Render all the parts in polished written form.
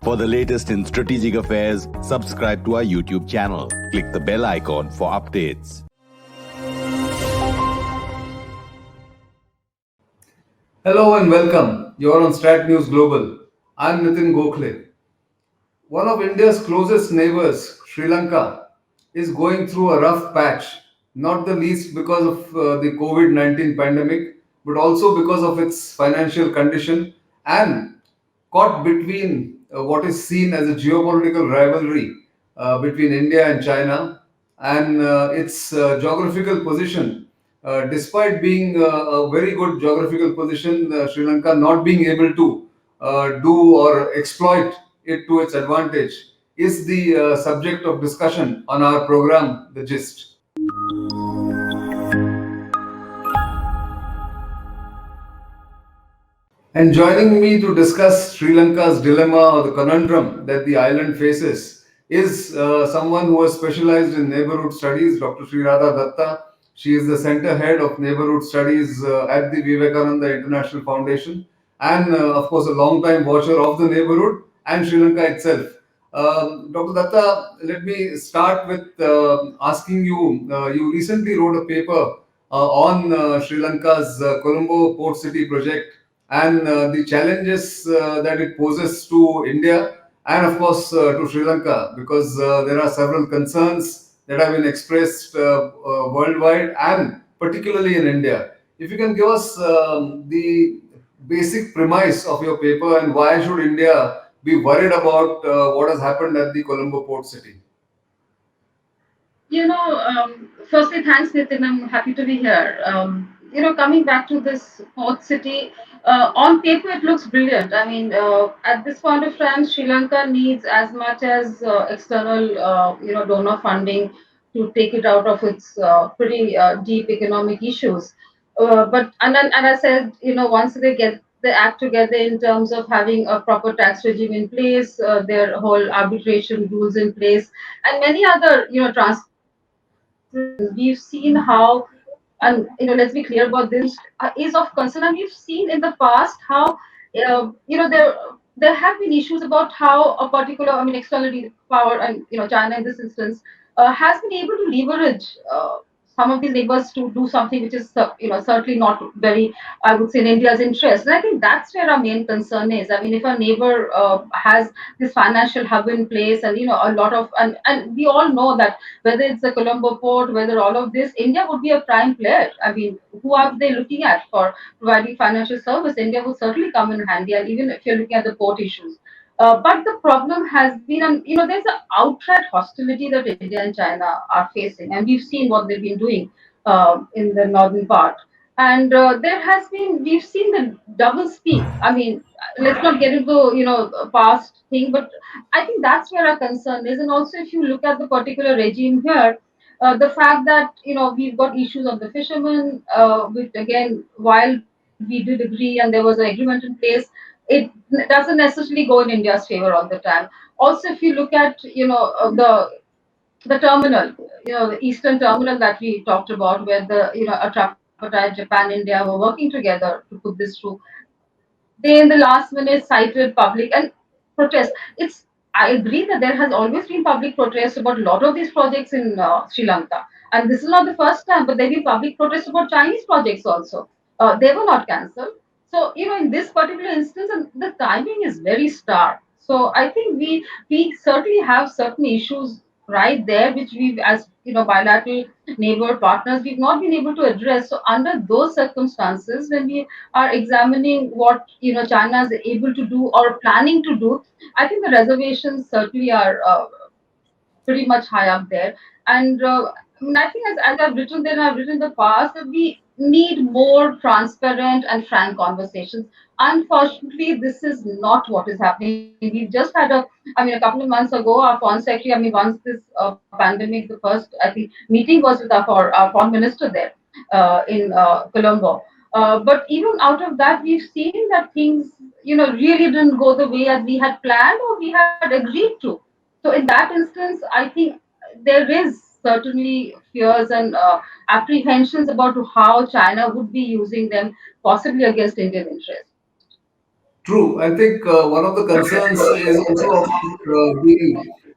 For the latest in strategic affairs, subscribe to our YouTube channel. Click the bell icon for updates. Hello and welcome. You're on StratNews Global. I'm Nitin Gokhale. One of India's closest neighbors, Sri Lanka, is going through a rough patch, not the least because of the COVID 19 pandemic, but also because of its financial condition and caught between what is seen as a geopolitical rivalry between India and China and its geographical position. Despite being a very good geographical position, Sri Lanka not being able to do or exploit it to its advantage is the subject of discussion on our program, The Gist. And joining me to discuss Sri Lanka's dilemma or the conundrum that the island faces is someone who has specialized in neighborhood studies, Dr. Sreeradha Datta. She is the center head of neighborhood studies at the Vivekananda International Foundation and, of course, a long-time watcher of the neighborhood and Sri Lanka itself. Dr. Datta, let me start with asking you. You recently wrote a paper on Sri Lanka's Colombo Port City project and the challenges that it poses to India and, of course, to Sri Lanka, because there are several concerns that have been expressed worldwide and particularly in India. If you can give us the basic premise of your paper and why should India be worried about what has happened at the Colombo Port City? Firstly, thanks, Nitin. I'm happy to be here. Coming back to this port city, on paper it looks brilliant. I mean, at this point of time, Sri Lanka needs as much as external, donor funding to take it out of its pretty deep economic issues. And I said, once they get the act together in terms of having a proper tax regime in place, their whole arbitration rules in place, and many other, we've seen how, and let's be clear about this, is of concern, and we've seen in the past how there have been issues about how a particular, external power, and China in this instance has been able to leverage some of these neighbors to do something which is certainly not very, I would say, in India's interest. And I think that's where our main concern is. I mean, if a neighbor has this financial hub in place, and a lot of, and we all know that whether it's the Colombo port, whether all of this, India would be a prime player. I mean, who are they looking at for providing financial service? India would certainly come in handy, and even if you're looking at the port issues. But the problem has been, and there's an outright hostility that India and China are facing, and we've seen what they've been doing in the northern part. And we've seen the double speak. I mean, let's not get into past thing, but I think that's where our concern is. And also, if you look at the particular regime here, the fact that we've got issues of the fishermen, which again, while we did agree and there was an agreement in place, it doesn't necessarily go in India's favor all the time. Also, if you look at the terminal, the eastern terminal that we talked about, where the a tripartite Japan India were working together to put this through, they in the last minute cited public and protest. I agree that there has always been public protest about a lot of these projects in Sri Lanka, and this is not the first time. But there have been public protests about Chinese projects also. They were not cancelled. So in this particular instance, and the timing is very stark. So I think we certainly have certain issues right there, which we've, as bilateral neighbor partners, we've not been able to address. So under those circumstances, when we are examining what China is able to do or planning to do, I think the reservations certainly are pretty much high up there. And I think as I've written there, and I've written in the past, that we need more transparent and frank conversations. Unfortunately, this is not what is happening. We've just had a couple of months ago, our foreign secretary, once this pandemic, the first, I think, meeting was with our foreign minister there in Colombo. But even out of that, we've seen that things, really didn't go the way as we had planned or we had agreed to. So in that instance, I think there is certainly fears and apprehensions about how China would be using them, possibly against Indian interests. True. I think one of the concerns is also about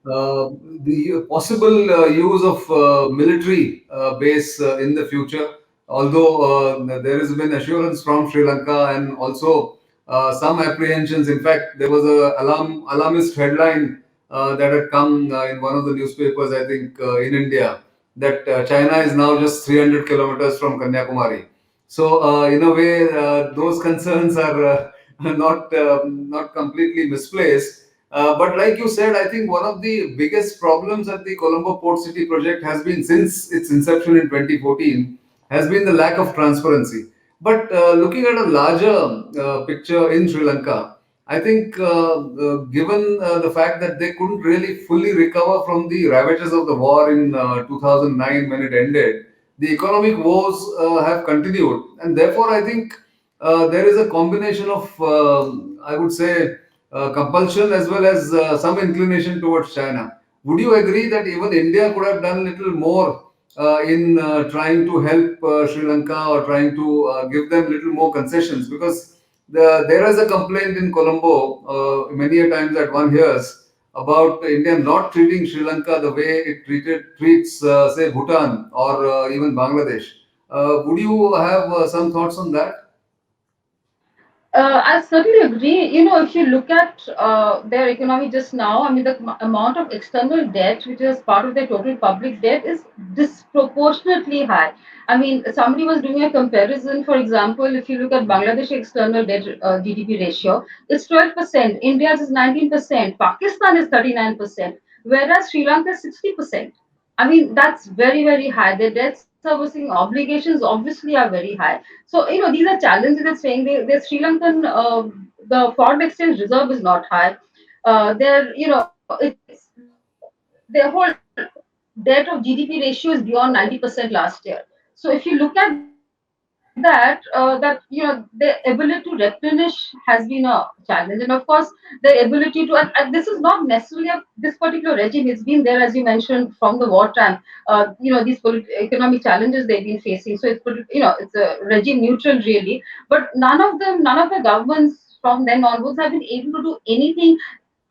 uh, the possible use of military base in the future. Although there has been assurance from Sri Lanka and also some apprehensions. In fact, there was a alarmist headline that had come in one of the newspapers, I think, in India, that China is now just 300 kilometers from Kanyakumari. So, in a way, those concerns are not completely misplaced. But like you said, I think one of the biggest problems at the Colombo Port City project has been since its inception in 2014 has been the lack of transparency. But looking at a larger picture in Sri Lanka, I think given the fact that they couldn't really fully recover from the ravages of the war in 2009 when it ended, the economic woes have continued, and therefore I think there is a combination of, I would say, compulsion as well as some inclination towards China. Would you agree that even India could have done a little more in trying to help Sri Lanka or trying to give them little more concessions? Because there is a complaint in Colombo many a times that one hears about India not treating Sri Lanka the way it treats, say, Bhutan or even Bangladesh. Would you have some thoughts on that? I certainly agree. If you look at their economy just now, I mean, the amount of external debt, which is part of their total public debt, is disproportionately high. I mean, somebody was doing a comparison. For example, if you look at Bangladesh external debt GDP ratio, it's 12%. India's is 19%. Pakistan is 39%, whereas Sri Lanka is 60%. I mean, that's very, very high. Their debt servicing obligations obviously are very high. So, these are challenges that's saying the Sri Lankan, the foreign exchange reserve is not high. It's their whole debt of GDP ratio is beyond 90% last year. So if you look at the ability to replenish has been a challenge, and of course the ability to, and this is not necessarily this particular regime. It's been there, as you mentioned, from the wartime. These economic challenges they've been facing. So it's a regime neutral really, but none of the governments from then onwards have been able to do anything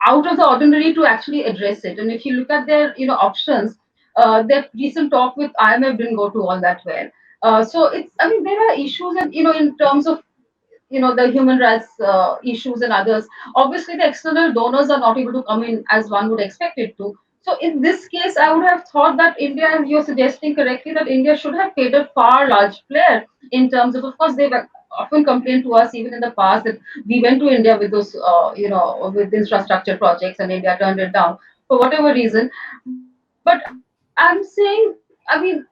out of the ordinary to actually address it. And if you look at their options, their recent talk with IMF didn't go to all that well. So it's, I mean, there are issues, and in terms of the human rights issues and others. Obviously, the external donors are not able to come in as one would expect it to. So in this case, I would have thought that India, and you're suggesting correctly, that India should have played a far large player in terms of course, they've often complained to us even in the past that we went to India with those, with infrastructure projects, and India turned it down for whatever reason. But I'm saying, I mean,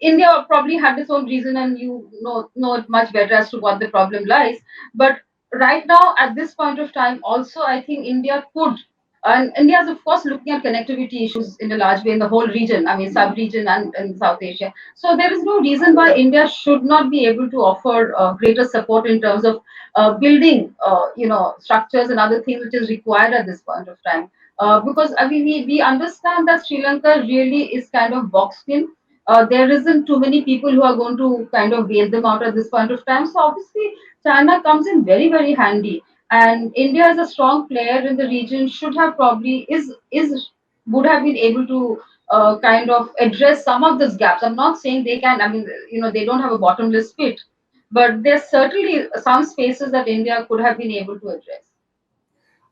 India probably had its own reason, and know it much better as to what the problem lies. But right now, at this point of time, also I think India could, and India is of course looking at connectivity issues in a large way in the whole region. I mean, sub-region and South Asia. So there is no reason why India should not be able to offer greater support in terms of building, structures and other things which is required at this point of time. Because I mean, we understand that Sri Lanka really is kind of boxed in. There isn't too many people who are going to kind of bail them out at this point of time. So obviously, China comes in very, very handy. And India, as a strong player in the region, should have probably is would have been able to kind of address some of those gaps. I'm not saying they can. I mean, they don't have a bottomless pit, but there's certainly some spaces that India could have been able to address.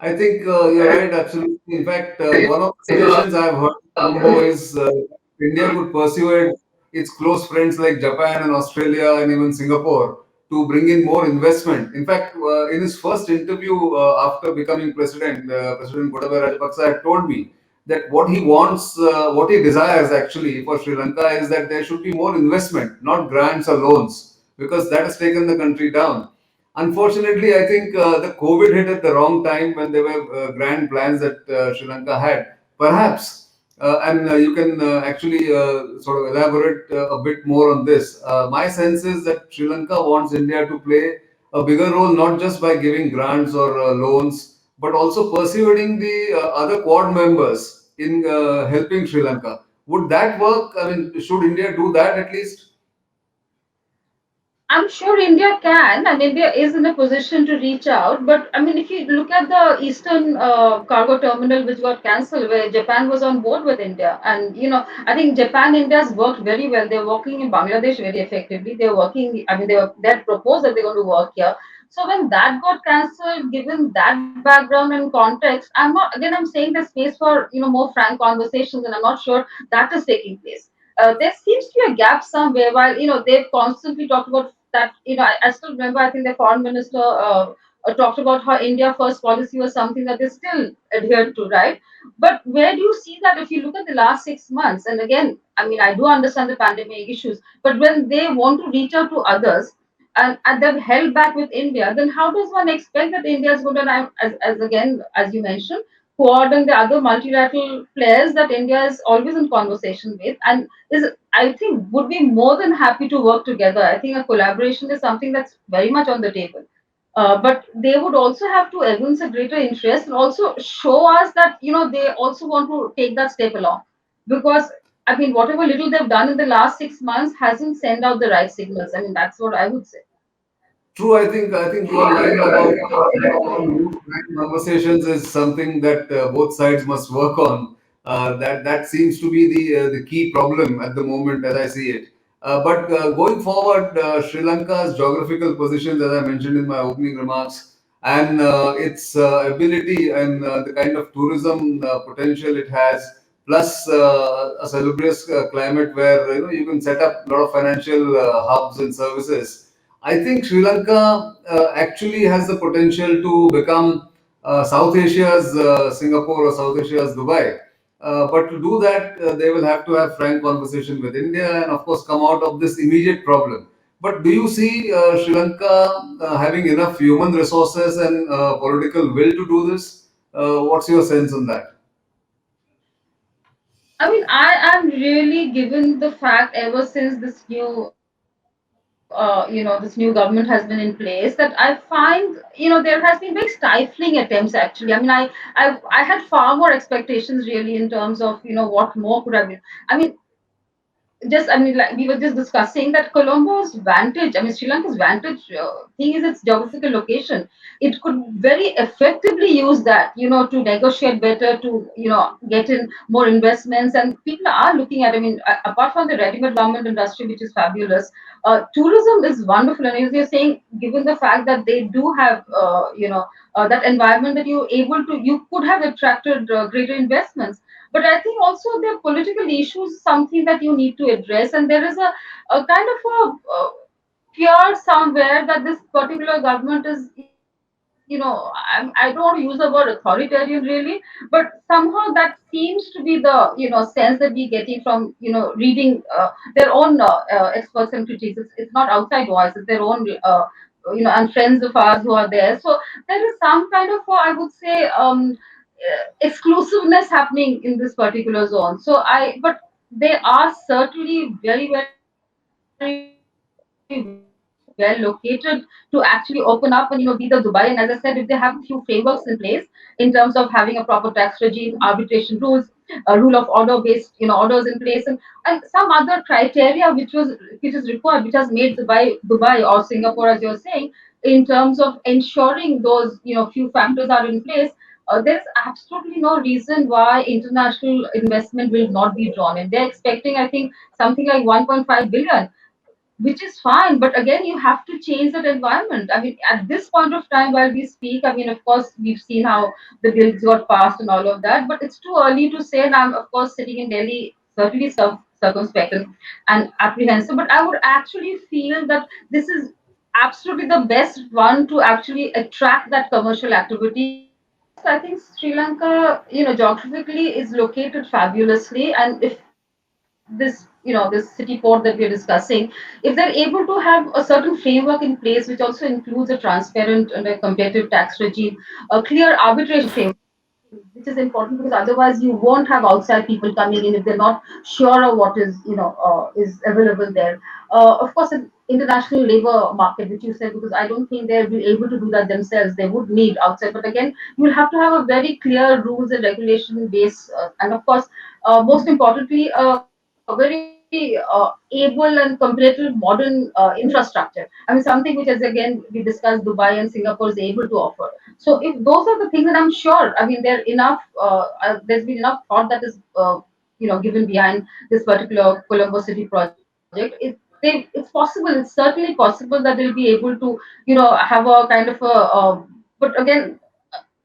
I think you're right, absolutely. In fact, one of the suggestions I've heard from Colombo is India could persuade its close friends like Japan and Australia and even Singapore to bring in more investment. In fact, in his first interview after becoming president, President Gotabaya Rajapaksa had told me that what he wants, what he desires actually for Sri Lanka is that there should be more investment, not grants or loans, because that has taken the country down. Unfortunately, I think the COVID hit at the wrong time when there were grand plans that Sri Lanka had. Perhaps, and you can actually sort of elaborate a bit more on this. My sense is that Sri Lanka wants India to play a bigger role, not just by giving grants or loans, but also persuading the other Quad members in helping Sri Lanka. Would that work? I mean, should India do that at least? I'm sure India can, and India is in a position to reach out. But I mean, if you look at the Eastern cargo terminal which got cancelled, where Japan was on board with India, and I think Japan India has worked very well. They're working in Bangladesh very effectively. They're working. I mean, they had proposed that they're going to work here. So when that got cancelled, given that background and context, I'm saying there's space for more frank conversations, and I'm not sure that is taking place. There seems to be a gap somewhere. While they've constantly talked about that. I still remember. I think the foreign minister talked about how India first policy was something that they still adhered to, right? But where do you see that if you look at the last 6 months? And again, I mean, I do understand the pandemic issues, but when they want to reach out to others, and they've held back with India, then how does one expect that India is going to, as again, as you mentioned, coordinate the other multilateral players that India is always in conversation with, and is I think would be more than happy to work together. I think a collaboration is something that's very much on the table. But they would also have to evince a greater interest and also show us that they also want to take that step along. Because I mean, whatever little they've done in the last 6 months hasn't sent out the right signals. I mean, that's what I would say. True, I think your line about conversations is something that both sides must work on. That seems to be the key problem at the moment, as I see it. But going forward, Sri Lanka's geographical positions, as I mentioned in my opening remarks, and its ability and the kind of tourism potential it has, plus a salubrious climate where you can set up a lot of financial hubs and services. I think Sri Lanka actually has the potential to become South Asia's Singapore or South Asia's Dubai. But to do that, they will have to have frank conversation with India and, of course, come out of this immediate problem. But do you see Sri Lanka having enough human resources and political will to do this? What's your sense on that? I mean, I am really given the fact ever since this new government has been in place that I find, there has been very stifling attempts actually. I mean, I had far more expectations really in terms of, what more could have been. I mean, just I mean, like we were just discussing that Colombo's vantage, I mean Sri Lanka's vantage thing is its geographical location. It could very effectively use that, to negotiate better, to get in more investments, and people are looking at. I mean, apart from the ready-made garment industry, which is fabulous, tourism is wonderful. And as you're saying, given the fact that they do have, that environment that you could have attracted greater investments. But I think also the political issues is something that you need to address, and there is a kind of fear somewhere that this particular government is, I don't want to use the word authoritarian really, but somehow that seems to be the sense that we're getting from reading their own experts and critics. It's not outside voice; it's their own. And friends of ours who are there. So there is some kind of, I would say, exclusiveness happening in this particular zone. But they are certainly very, very well located to actually open up and be the Dubai. And as I said, if they have a few frameworks in place in terms of having a proper tax regime, arbitration rules, rule of order based orders in place, and some other criteria which is required, which has made Dubai or Singapore, as you're saying, in terms of ensuring those few factors are in place. There's absolutely no reason why international investment will not be drawn in. They're expecting, I think, something like 1.5 billion, which is fine. But again, you have to change that environment. I mean, at this point of time, while we speak, I mean, of course, we've seen how the bills got passed and all of that, but it's too early to say. And I'm, of course, sitting in Delhi, certainly circumspect and apprehensive. But I would actually feel that this is absolutely the best one to actually attract that commercial activity. Yes, I think Sri Lanka, geographically is located fabulously, and if this city port that we're discussing, if they're able to have a certain framework in place, which also includes a transparent and a competitive tax regime, a clear arbitration framework, which is important because otherwise you won't have outside people coming in if they're not sure of what is is available there. Of course, an international labor market, which you said, because I don't think they'll be able to do that themselves. They would need outside, but again, you'll have to have a very clear rules and regulation base, and of course, most importantly, a very able and comparative modern infrastructure. I mean, something which, as again we discussed, Dubai and Singapore is able to offer. So, if those are the things, and I'm sure, I mean, there enough. There's been enough thought that is, given behind this particular Colombo City project. It's possible. It's certainly possible that they'll be able to, have a kind of but again,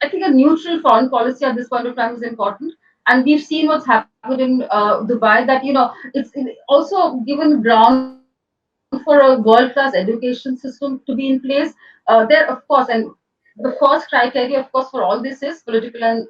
I think a neutral foreign policy at this point of time is important. And we've seen what's happened in Dubai, that, it's also given ground for a world-class education system to be in place. There, of course, and the first criteria, of course, for all this is political and,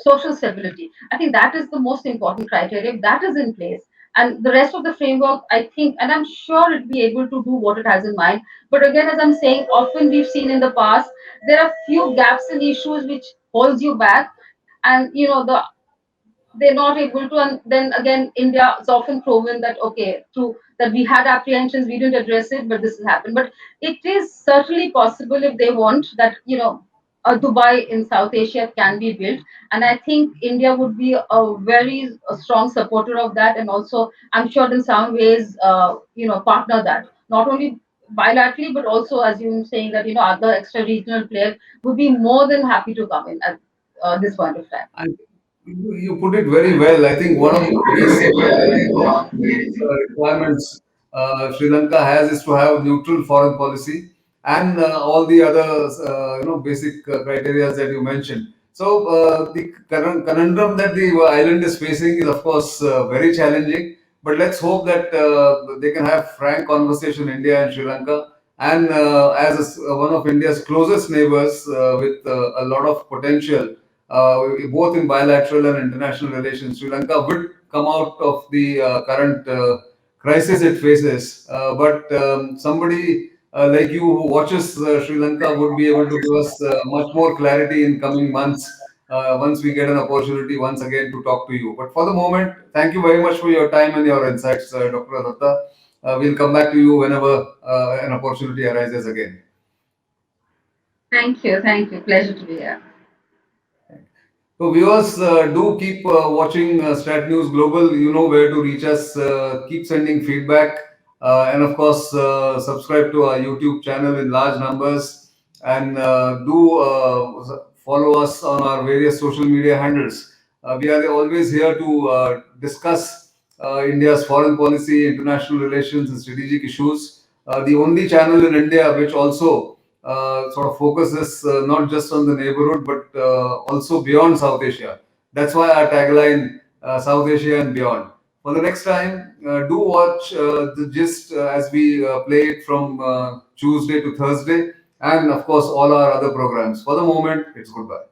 social stability. I think that is the most important criteria. If that is in place, and the rest of the framework, I think, and I'm sure it'll be able to do what it has in mind. But again, as I'm saying, often we've seen in the past there are few gaps and issues which holds you back, and they're not able to. And then again, India is often proven that, okay, through that we had apprehensions, we didn't address it, but this has happened. But it is certainly possible, if they want, that, a Dubai in South Asia can be built. And I think India would be a strong supporter of that, and also I'm sure in some ways, partner that, not only bilaterally, but also, as you were saying, that, other extra regional players would be more than happy to come in at this point of time. And you put it very well. I think one of the basic requirements Sri Lanka has is to have neutral foreign policy and all the other basic criteria that you mentioned. So the current conundrum that the island is facing is of course very challenging. But let's hope that they can have frank conversation, India and Sri Lanka. And one of India's closest neighbors with a lot of potential, both in bilateral and international relations, Sri Lanka would come out of the current crisis it faces. But somebody like you who watches Sri Lanka would be able to give us much more clarity in coming months once we get an opportunity once again to talk to you. But for the moment, thank you very much for your time and your insights, Dr. Datta. We'll come back to you whenever an opportunity arises again. Thank you. Thank you. Pleasure to be here. So viewers, do keep watching StratNews Global. You know where to reach us. Keep sending feedback, and of course, subscribe to our YouTube channel in large numbers, and do follow us on our various social media handles. We are always here to discuss India's foreign policy, international relations, and strategic issues. The only channel in India which also sort of focuses not just on the neighborhood but also beyond South Asia. That's why our tagline, South Asia and beyond. For the next time, do watch the gist as we play it from Tuesday to Thursday, and of course, all our other programs. For the moment, it's goodbye.